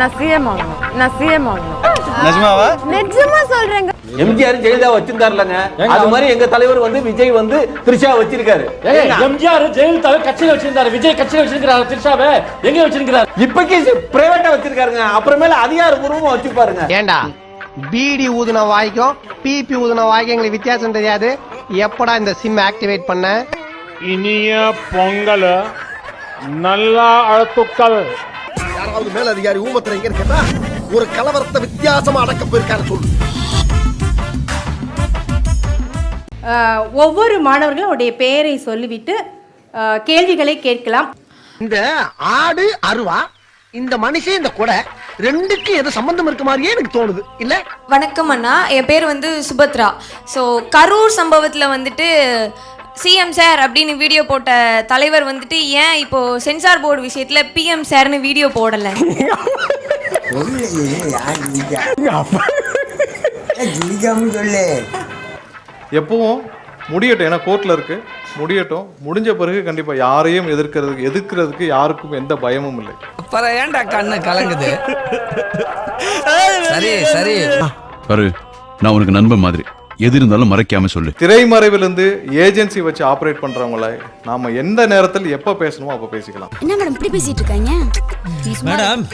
நான் சிஎம் ஆகணும். நிஜமாவா? நிஜமா சொல்றேங்க. எம்ஜிஆர் ஜெயலலிதா வச்சிருந்தாருலங்க, அது மாதிரி எங்க தலைவர் வந்து விஜய் வந்து த்ரிஷா வச்சிருக்காரு. எம்ஜிஆர் ஜெயலலிதா கட்சியில வச்சிருந்தாரு, விஜய் கட்சியில வச்சிருக்காரு, த்ரிஷாவை எங்க வச்சிருக்காரு? இப்பக்கி பிரைவேட்டா வச்சிருக்காருங்க, அப்புறமேல அதிகாரப்பூர்வமா வச்சிருப்பாருங்க. ஏண்டா பிடி ஊதுன வாய்க்கும் பிபி ஊதுன வாய்க்கும் எங்களுக்கு வித்தியாசம் தெரியாது. எப்படா இந்த சிம் ஆக்டிவேட் பண்ண? இனிய பொங்கல், நல்லா அழுத்துக்கள். யாராவது மேல அதிகாரி ஊமத்துல எங்க கேட்டா ஒரு கலவரத்தை வித்தியாசமா அடக்க போயிருக்காரு சொல்லு. ஒவ்வொரு மாணவர்களும் பெயரை சொல்லிவிட்டு கேள்விகளை கேட்கலாம். இந்த ஆடு அருவா, இந்த மனுஷன் இந்த கொடை ரெண்டுக்கு எது சம்பந்தம் இருக்க மாதிரியே எனக்கு தோணுது இல்ல. வணக்கம் அண்ணா, என் பேர் வந்து சுபத்ரா. ஸோ கரூர் சம்பவத்தில் வந்துட்டு சிஎம் சார் அப்படின்னு வீடியோ போட்ட தலைவர் வந்துட்டு ஏன் இப்போ சென்சார் போர்டு விஷயத்துல பிஎம் சார்னு வீடியோ போடல? எப்பவும் முடியட்டும், ஏன்னா கோர்ட்ல இருக்கு, முடியட்டும். முடிஞ்ச பிறகு கண்டிப்பா யாரையும் எதிர்க்கிறதுக்கு யாருக்கும் எந்த பயமும் இல்லை. அப்புறம் ஏன்டா கண்ணு கலங்குது? சரி சரி பாரு, நான் உனக்கு நண்பன் மாதிரி, எது இருந்தாலும் மறைக்காம சொல்லு. திரைமறைவிலிருந்து ஏஜென்சி வச்சு ஆப்ரேட் பண்றவங்கள நாம எந்த நேரத்தில் எப்ப பேசணுமோ அப்ப பேசிக்கலாம். என்ன மேடம் இப்படி பேசிட்டு இருக்காங்க? மேடம்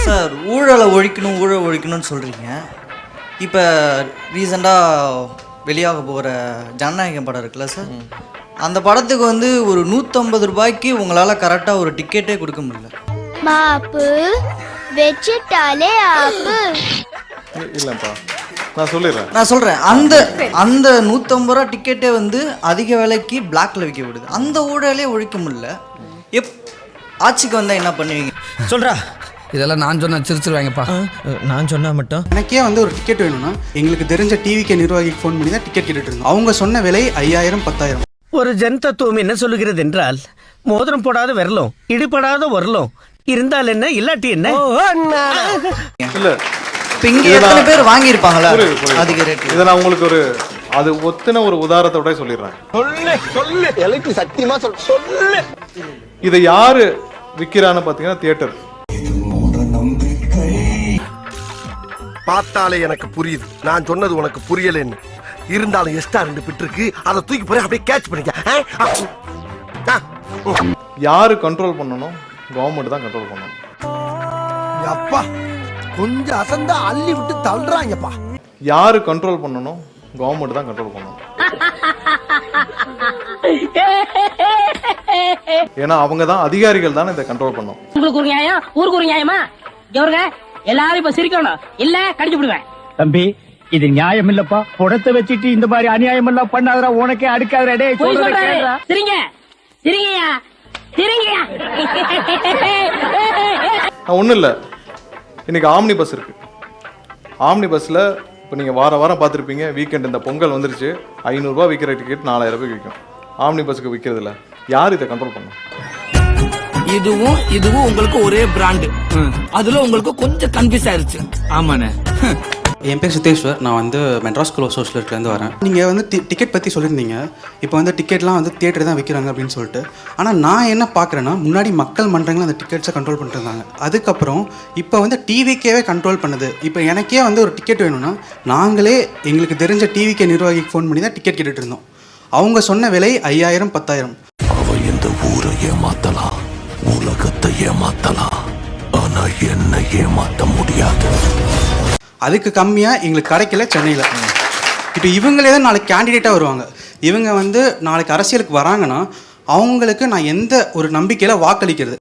சார், ஊழலை ஒழிக்கணும்னு சொல்றீங்க. இப்போ ரீசெண்டாக வெளியாக போகிற ஜனநாயகம் படம் இருக்குல்ல சார், அந்த படத்துக்கு வந்து ஒரு 150 ரூபாய்க்கு உங்களால் கரெக்டாக ஒரு டிக்கெட்டே கொடுக்க முடியல. மாப்பு வெச்சிட்டாலே ஆப்பு. இல்லப்பா, நான் சொல்றேன், அந்த 150 ரூபா டிக்கெட்டே வந்து அதிக விலைக்கு பிளாக்ல விற்க விடுது. அந்த ஊழலே ஒழிக்க முடியல. ஆட்சிக்கு வந்தால் என்ன பண்ணுவீங்க சொல்றா? இதெல்லாம் நான் சொன்னா சிரிச்சிருவாங்கப்பா. நான் சொன்னா மட்டும் எனக்கே வந்து ஒரு டிக்கெட் வேணும்னா எங்களுக்கு தெரிஞ்ச டிவிக்கு நிர்வாகிக்கு ஃபோன் பண்ணி தான் டிக்கெட் கேட்டுட்டு இருந்தோம். அவங்க சொன்ன விலை 5000 10,000. ஒரு ஜன் தத்துவம் என்ன சொல்லுகிறது என்றால், மோதிரம் போடாத விரலும் இடிபடாத வரலும் இருந்தால் என்ன இல்லாட்டி என்ன. இல்ல இங்க எத்தனை பேர் வாங்கி இருப்பாங்களா அதிக ரேட்? இத நான் உங்களுக்கு அது ஒத்தின ஒரு உதாரணத்தோட சொல்லிடுறேன். சொல்லு எனக்கு சத்தியமா சொல்லு. இதை யாரு விக்கிறான்னு பாத்தீங்கன்னா தியேட்டர். பார்த்தாலே எனக்கு புரியுது, நான் சொன்னது உனக்கு புரியலன்னு. இருந்தாலும் எக்ஸ்ட்ரா 2 பிட் இருக்கு, அதை தூக்கி போய் அப்படியே கேட்ச் பண்ணிக்க. யாரு கண்ட்ரோல் பண்ணணும்? கவர்மெண்ட் தான் கண்ட்ரோல் பண்ணணும். அப்பா கொஞ்சம் அசந்தா அள்ளி விட்டு தள்ளுறாங்கப்பா. யாரு கண்ட்ரோல் பண்ணணும்? கவர்மெண்ட் தான் கண்ட்ரோல் பண்ணணும். ஏன்னா அவங்க தான் அதிகாரிகள் தானே இதை கண்ட்ரோல் பண்ணும். உங்களுக்கு ஒரு நியாயம், ஊருக்கு ஒரு நியாயமா? கவர்ங்க எல்லாரும் இப்ப சிரிக்கணும், இல்ல கடிச்சு விடுவேன். தம்பி, இது நியாயம் இல்லப்பா. புடத்தை வச்சுட்டு இந்த மாதிரி அநியாயம் எல்லாம் பண்ணாதடா, உனக்கே அடுக்காதடா. சரிங்க சரிங்கய்யா சரிங்கய்யா. ஒன்றும் இல்லை, இன்னைக்கு ஆம்னி பஸ் இருக்கு. ஆம்னி பஸ்ஸில் இப்போ நீங்கள் வாரம் பார்த்துருப்பீங்க, வீக்கெண்ட் இந்த பொங்கல் வந்துருச்சு, 500 ரூபா விற்கிற டிக்கெட் 4000 ரூபாய்க்கு விற்கும். ஆம்னி பஸ்ஸுக்கு விற்கிறதுல யார் இதை கண்ட்ரோல் பண்ணும்? இதுவும் உங்களுக்கு ஒரே பிராண்டு, அதுல உங்களுக்கு கொஞ்சம் கன்ஃபியூஸ் ஆயிருச்சு. ஆமாண்ணே. என் பேர் சித்தேஸ்வர், நான் வந்து மெட்ராஸ் ஸ்கூல் ஆஃப் சோஷியலிஸ்ட்லேருந்து வரேன். நீங்கள் வந்து டிக்கெட் பற்றி சொல்லியிருந்தீங்க. இப்போ வந்து டிக்கெட்லாம் வந்து தியேட்டர் தான் விற்கிறாங்க அப்படின்னு சொல்லிட்டு. ஆனால் நான் என்ன பார்க்குறேன்னா, முன்னாடி மக்கள் மன்றங்களும் அந்த டிக்கெட்ஸை கண்ட்ரோல் பண்ணிட்டு இருந்தாங்க. அதுக்கப்புறம் இப்போ வந்து டிவிக்கேவே கண்ட்ரோல் பண்ணுது. இப்போ எனக்கே வந்து ஒரு டிக்கெட் வேணும்னா நாங்களே எங்களுக்கு தெரிஞ்ச டிவிக்கே நிர்வாகிக்கு ஃபோன் பண்ணி தான் டிக்கெட் கேட்டுட்டு இருந்தோம். அவங்க சொன்ன விலை 5000 10,000. அவ இந்த ஊரை ஏமாத்தலாம், உலகத்தை ஏமாத்தலாம், ஆனா என்ன ஏமாத்த முடியாது. அதுக்கு கம்மியாக எங்களுக்கு கிடைக்கல சென்னையில். இப்போ இவங்களே தான் நாளைக்கு கேண்டிடேட்டாக வருவாங்க. இவங்க வந்து நாளைக்கு அரசியலுக்கு வராங்கன்னா அவங்களுக்கு நான் எந்த ஒரு நம்பிக்கையில் வாக்களிக்கிறது?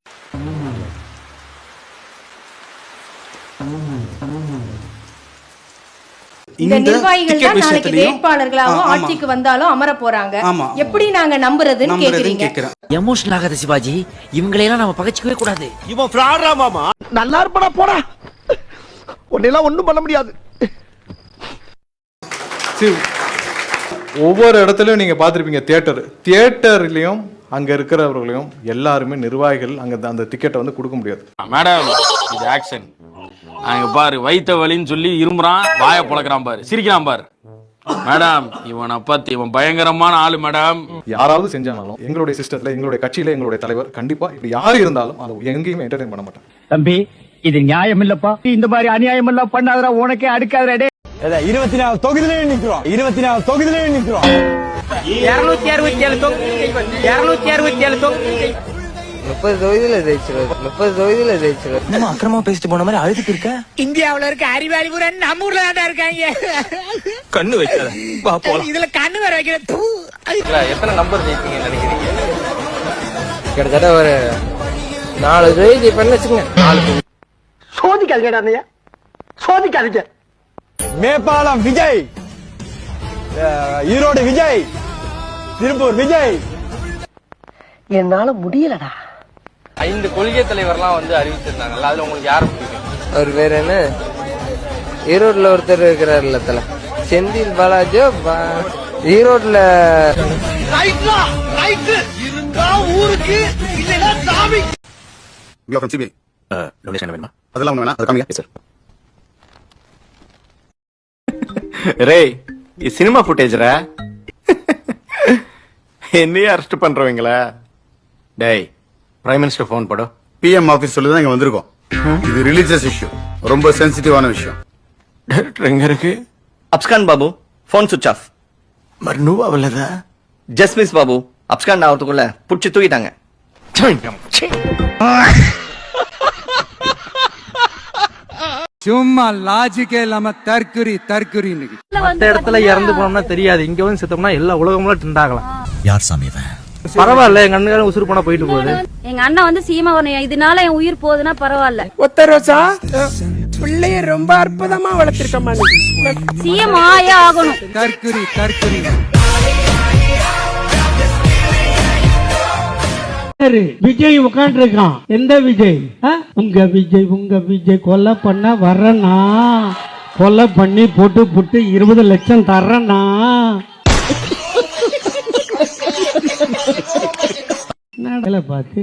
இந்த நிர்வாகிகள் தான் நாளைக்கு வேட்பாளர்களாகவும் ஆட்சிக்கு வந்தாலும் அமர போறாங்க. எப்படி நாங்க நம்புறதுன்னு கேக்குறீங்க? எமோஷனல் ஆகாத சிவாஜி, இவங்களையெல்லாம் நம்ம பகைச்சிக்கவே கூடாது. இவன் ஃப்ராடா மாமா. நல்லா இருப்படா போடா, உன்னெல்லாம் ஒண்ணும் பண்ண முடியாது. ஒவ்வொரு இடத்துலையும் நீங்க பார்த்துருப்பீங்க, தியேட்டர்லையும் அங்க இருக்கிறவர்களையும் எல்லாருமே நிர்வாகிகள் அங்க அந்த டிக்கெட்டை வந்து கொடுக்க முடியாது. மேடம், இது ஆக்ஷன். அங்க பாரு, வைத்த வலின்னு சொல்லி இருமுறான், வாயை புழக்கிறான் பாரு, சிரிக்கிறான் பாரு. மேடம், இவனை பத்தி இவன் பயங்கரமான ஆளு மேடம். யாராவது செஞ்சாலும் எங்களுடைய சிஸ்டத்துல, எங்களுடைய கட்சியில, எங்களுடைய தலைவர் கண்டிப்பா இப்படி யாரு இருந்தாலும் அதை எங்கேயுமே என்டர்டெயின் பண்ண மாட்டான். தம்பி, இது நியாயம் இல்லப்பா. இந்த மாதிரி அநியாயம் எல்லாம் பண்ணாதடா, உனக்கே அடுக்காதடா. 24 தொகுதியிலே நிக்கிறோம். 24 தொகுதியிலே நிக்கிறோம். 267 தொகுதி 267 தொகுதி 30 தொகுதியில ஜெயிச்சிருவாரு. நம்ம அக்கிரமா பேசிட்டு போன மாதிரி அழுதுக்கு இருக்க. இந்தியாவுல இருக்க அறிவாளி பூரா நம்ம ஊர்ல தான் இருக்காங்க. கண்ணு வைக்காத. வா போலாம். இதுல கண்ணு வர வைக்கிற. எத்தனை நம்பர் ஜெயிப்பீங்கன்னு நினைக்கிறீங்க? கிட்டத்தட்ட ஒரு 4 தொகுதி பண்ண வச்சுங்க. 4 சோதிக்காதீங்க, சோதிக்காதீங்க. மேப்பாளம் விஜய், ஈரோடு விஜய், திருப்பூர் விஜய். என்னால முடியலடா. 5 கொள்கை தலைவர்லாம் வந்து அறிவிச்சிருந்தாங்கல்ல, அதுல உங்களுக்கு யாரு பிடிக்கும்? அவர் பேர் என்ன, ஈரோட்ல ஒருத்தர் இருக்கிறாருல்ல தல, செந்தில் பாலாஜோ. ஈரோட்ல இருந்தா ஊருக்கு இல்லைன்னா சாமி. அதெல்லாம் வேணாம், அது காமிங்க சார். ரேய், இது சினிமா ஃபுட்டேஜ்ரா. என்னையே அரெஸ்ட் பண்றவங்களா? டேய், பிரைம் மினிஸ்டர் ஃபோன் போடு. பிஎம் ஆபீஸ் சொல்லி தான் இங்க வந்திருக்கோம். இது ரிலீஜியஸ் இஷ்யூ, ரொம்ப சென்சிட்டிவான விஷயம். டைரக்டர் எங்க இருக்கு? அப்ஸ்கான் பாபு, போன் சுவிட்ச் ஆஃப். மர்னுவா வல்லதா? ஜஸ்மிஸ் பாபு அப்ஸ்கான் ஆகிறதுக்குள்ள புடிச்சு தூக்கிட்டாங்க. சும்மா லாஜிக்கே இல்லாம தற்குறி. மத்த இடத்துல இறந்து போனோம்னா தெரியாது, இங்க வந்து செத்தோம்னா எல்லா உலகமும் திண்டாகலாம். யார் சாமி இவன்? பரவாயில்ல, எங்க அண்ணன் உசுறு போனா போயிட்டு போகுது. எங்க அண்ணன் வந்து சீமா வரணும், இதனால என் உயிர் போகுதுன்னா பரவாயில்ல. ஒத்த ரோசா பிள்ளைய ரொம்ப அற்புதமா வளர்த்திருக்கமா. சிஎம் ஆயே ஆகணும். தற்குறி. விஜய் உட்காந்து இருக்கான். எந்த விஜய்? உங்க விஜய் கொலை பண்ண வரனா, கொலை பண்ணி போட்டு 20 லட்சம் தர்றனா. பார்த்து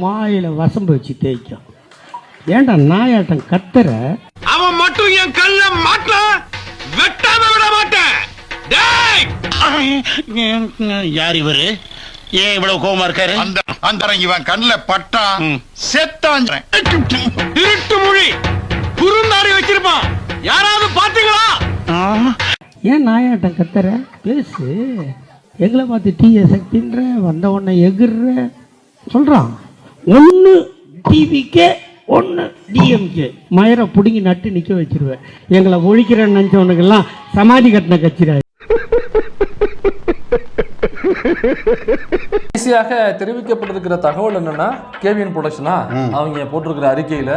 மாயில வசம்பு வச்சு தேய்க்கும். ஏன்டா நாயாட்டம் கத்துற? அவன் மட்டும் என் கல்ல மாட்ட வெட்டாம விட மாட்டேன். யார் இவரு? ஏன் இவ்வளவு கோவமா இருக்காரு? அந்த இவன் கண்ணுல பட்டா செத்தான். திருட்டு மொழி குறுந்தாடி வச்சிருப்பான், யாராவது பாத்தீங்களா? ஏன் நாயாட்டம் கத்துற? பேசு. எங்களை பார்த்து டீய சக்தின்ற வந்த உடனே எகிர்ற சொல்றான். 1 டிவிக்கே 1 டிஎம்கே மயரை புடுங்கி நட்டு நிக்க வச்சிருவேன். எங்களை ஒழிக்கிறேன்னு நினைச்சவனுக்கெல்லாம் சமாதி கட்டின கட்சிடா. ஈஸியாக தெரிவிக்கப்பட்டிருக்கிற தகவல் என்னன்னா, கேவிஎன் ப்ரொடக்ஷனா அவங்க போட்டிருக்கிற அறிக்கையில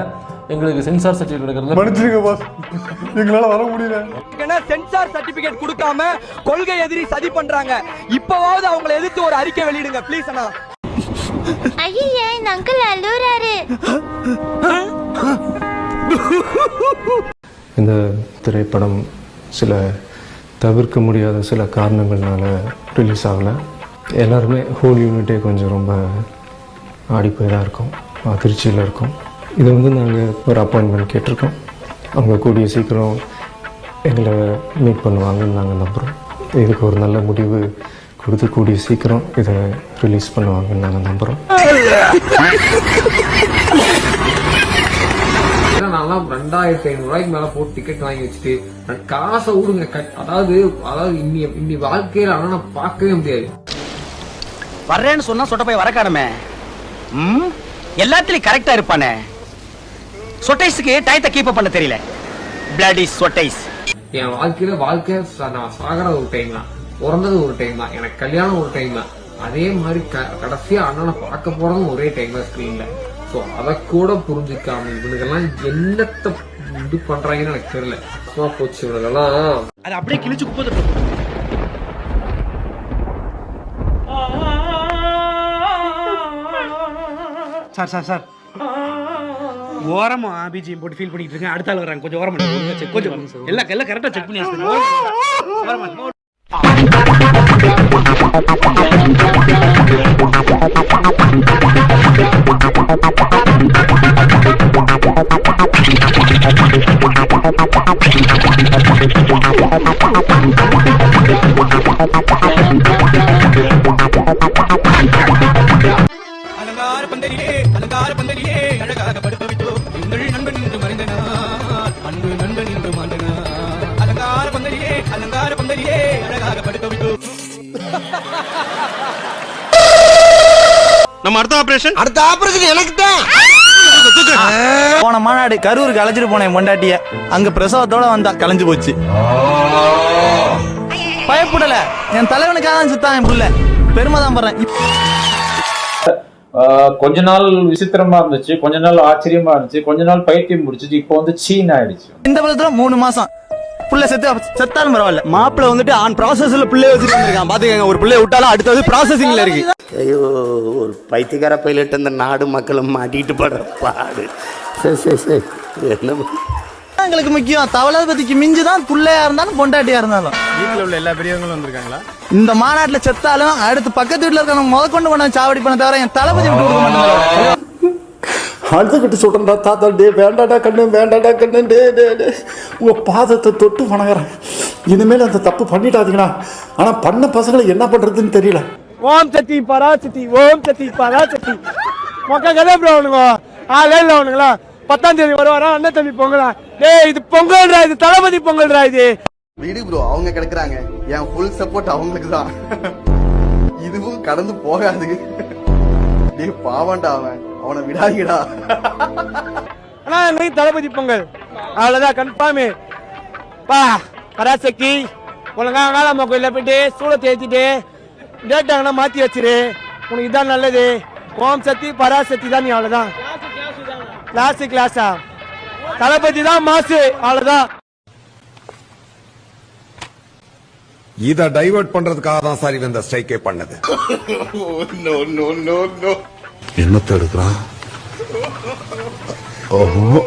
எங்களுக்கு சென்சார் சர்டிபிகேட் எடுக்கிறது மன்னிச்சிருங்க பாஸ், எங்களால வர முடியல. சென்சார் சர்டிபிகேட் கொடுக்காம கொள்கை எதிரி சதி பண்றாங்க. இப்பவாவது அவங்களை எதிர்த்து ஒரு அறிக்கை வெளியிடுங்க ப்ளீஸ் அண்ணா. ஐயே, இந்த அங்கிள் அழுறாரு. இந்த திரைப்படம் சில தவிர்க்க முடியாத சில காரணங்கள்னால ரிலீஸ் ஆகலை. எல்லாருமே ஹோல் யூனிட்டே கொஞ்சம் ரொம்ப ஆடி போய் தான் இருக்கோம், திருச்சியில் இருக்கோம். இது வந்து நாங்கள் ஒரு அப்பாயின்மெண்ட் கேட்டிருக்கோம். அவங்க கூடிய சீக்கிரம் எங்களை மீட் பண்ணுவாங்கன்னு நாங்கள் நம்புகிறோம். இதுக்கு ஒரு நல்ல முடிவு கொடுத்து கூடிய சீக்கிரம் இதை ரிலீஸ் பண்ணுவாங்கன்னு நாங்கள் நம்புகிறோம். நான்லாம் 2500 ரூபாய்க்கு மேல போட்டு டிக்கெட் வாங்கி வச்சுட்டு காசை விடுங்க. அதாவது இன்னி வாழ்க்கையில ஆனா பார்க்கவே முடியாது. வர்றேன்னு சொன்னா சொட்ட போய் வரக்காரமே. எல்லாத்துலயும் கரெக்டா இருப்பானே. சொட்டைஸ்க்கு டயத்தை கீப் பண்ண தெரியல. பிளடி சொட்டைஸ். என் வாழ்க்கை நான் சாகர ஒரு டைம் தான், பிறந்தது ஒரு டைம் தான், எனக்கு கல்யாணம் ஒரு டைம் தான். அதே மாதிரி கடைசியா அண்ணனை பார்க்க போறதும் ஒரே டைம் தான் ஸ்கிரீன்ல. ஸோ அதை கூட புரிஞ்சுக்காம இவனுக்கெல்லாம் என்னத்தை இது பண்றாங்கன்னு எனக்கு தெரியல. போச்சு இவனுக்கெல்லாம். அது அப்படியே கிழிச்சு குப்பை. சார் ஓரமா பிஜிஎம் போட்டு ஃபீல் பண்ணிட்டு இருக்கேன். அடுத்த ஆள் வராங்க, கொஞ்சம் ஓரமா கொஞ்சம் எல்லாம் கரெக்டா செக் பண்ணி ஓரமா. அலங்கார பந்தே பந்தலிலே அலங்கார பந்தலிலே அழகாக படுக்க வைத்தோம் எங்கள் நண்பன் இன்று மறைந்தனா அன்பு நண்பன் இன்று மாண்டனா அலங்கார பந்தலிலே அழகாக படுக்க வைத்தோம். நம்ம அடுத்த ஆபரேஷன் எனக்கு தான். போன மாநாடு கரூருக்கு அழைச்சிட்டு போனேன் பொண்டாட்டிய, அங்க பிரசவத்தோட வந்தா கலைஞ்சு போச்சு. பயப்படல, என் தலைவனுக்காக தான் சுத்தான் என் புள்ள, பெருமை தான் பண்றேன். கொஞ்ச நாள் விசித்திரமா இருந்துச்சு, கொஞ்ச நாள் ஆச்சரியமா இருந்துச்சு, கொஞ்ச நாள் பைத்தியம் முடிச்சிச்சு, இப்போ வந்து சீன் ஆயிடுச்சு. இந்த படத்துல 3 மாசம் புள்ள செத்தாலும் பரவாயில்ல, மாப்பிள்ள வந்துட்டு ஆன் ப்ராசஸ்ல பிள்ளைய வச்சுட்டு வந்திருக்கான். பாத்துக்கங்க, ஒரு பிள்ளைய விட்டாலும் அடுத்தது ப்ராசஸிங்ல இருக்கு. ஐயோ, ஒரு பைத்தியக்கார பைலட் இந்த நாடு மக்களும் மாட்டிட்டு படுற பாடு. சரி என்ன எங்களுக்கு முக்கியம், தவளபதிக்கு மிஞ்சுதான் புள்ளையா இருந்தாலும் பொண்டாட்டியா இருந்தாலும். வீட்டில் உள்ள எல்லா பெரியவங்களும் வந்திருக்காங்களா? இந்த மாநாட்டுல செத்தாலும் அடுத்து பக்கத்து வீட்டுல இருக்கவங்க முதற்கொண்டு கொண்டு சாவடி பண்ண தவிர என் தளபதி விட்டு கொடுக்க மாட்டாங்க. அழுதுகிட்டு சொல்றேன்டா தாத்தா, டே வேண்டாடா கண்ணு, வேண்டாடா கண்ணு, டே உங்க பாதத்தை தொட்டு வணங்குறேன். இனிமேல் அந்த தப்பு பண்ணிட்டாதீங்களா. ஆனா பண்ண பசங்களை என்ன பண்றதுன்னு தெரியல. ஓம் சக்தி பராசக்தி, ஓம் சக்தி பராசக்தி. மொக்க கதை ப்ரோ அவனுங்க லைன்ல அவனுங்களா 10ஆம் தேதி வருவாரா அண்ணன் தம்பி பொங்கலா. டேய் இது பொங்கல்ரா, இது தளபதி பொங்கல்ரா. இது விடு ப்ரோ, அவங்க கிடக்குறாங்க, என் ஃபுல் சப்போர்ட் அவங்களுக்கு தான். இதுவும் கடந்து போகாது. டே பாவண்டா, அவனை விடாதீடா. ஆனா இன்னைக்கு தளபதி பொங்கல் அவ்வளவுதான் கன்ஃபார்ம். பா பராசக்தி ஒழுங்கா காலாம கோயில போயிட்டு சூளத்தை ஏற்றிட்டு டேட் அங்கே மாற்றி வச்சிரு, உனக்கு இதான் நல்லது. ஓம் சக்தி பராசக்தி தான், நீ அவ்வளோதான். கிளாஸா தளபதி தான் மாசு, அவ்வளோதான். இத டைவர்ட் பண்றதுக்காக தான் சார் இந்த ஸ்ட்ரைக்கே பண்ணது. என்னத்தை எடுக்கிறான்? ஓஹோ